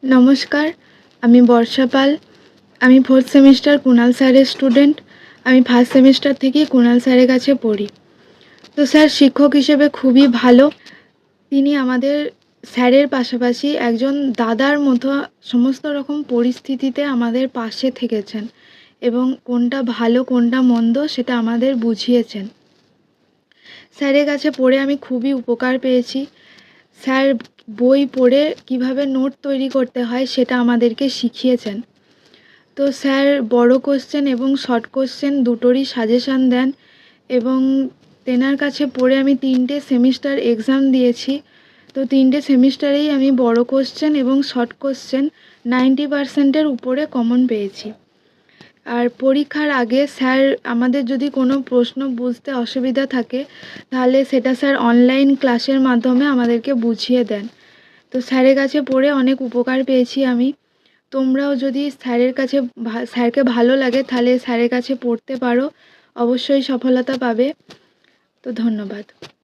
নমস্কার, আমি বর্ষা পাল। আমি 4th সেমিস্টার কুণাল স্যারের স্টুডেন্ট। আমি 1st সেমিস্টার থেকেই কুণাল স্যারের কাছে পড়ি। তো স্যার শিক্ষক হিসেবে খুবই ভালো। তিনি আমাদের স্যারের পাশাপাশি একজন দাদার মতো সমস্ত রকম পরিস্থিতিতে আমাদের পাশে থেকেছেন এবং কোনটা ভালো কোনটা মন্দ সেটা আমাদের বুঝিয়েছেন। স্যারের কাছে পড়ে আমি খুবই উপকার পেয়েছি। স্যার বই পড়ে কীভাবে নোট তৈরি করতে হয় সেটা আমাদেরকে শিখিয়েছেন। তো স্যার বড় কোশ্চেন এবং শর্ট কোশ্চেন দুটোরই সাজেশান দেন এবং তেনার কাছে পড়ে আমি 3টে সেমিস্টার এক্সাম দিয়েছি। তো 3টে সেমিস্টারেই আমি বড় কোশ্চেন এবং শর্ট কোশ্চেন 90%-এর উপরে কমন পেয়েছি। আর পরীক্ষার আগে স্যার আমাদের যদি কোনো প্রশ্ন বুঝতে অসুবিধা থাকে তাহলে সেটা স্যার অনলাইন ক্লাসের মাধ্যমে আমাদেরকে বুঝিয়ে দেন। তো স্যারের কাছে পড়ে অনেক উপকার পেয়েছি আমি। তোমরাও যদি স্যারের কাছে স্যারকে ভালো লাগে তাহলে স্যারের কাছে পড়তে পারো, অবশ্যই সফলতা পাবে। তো ধন্যবাদ।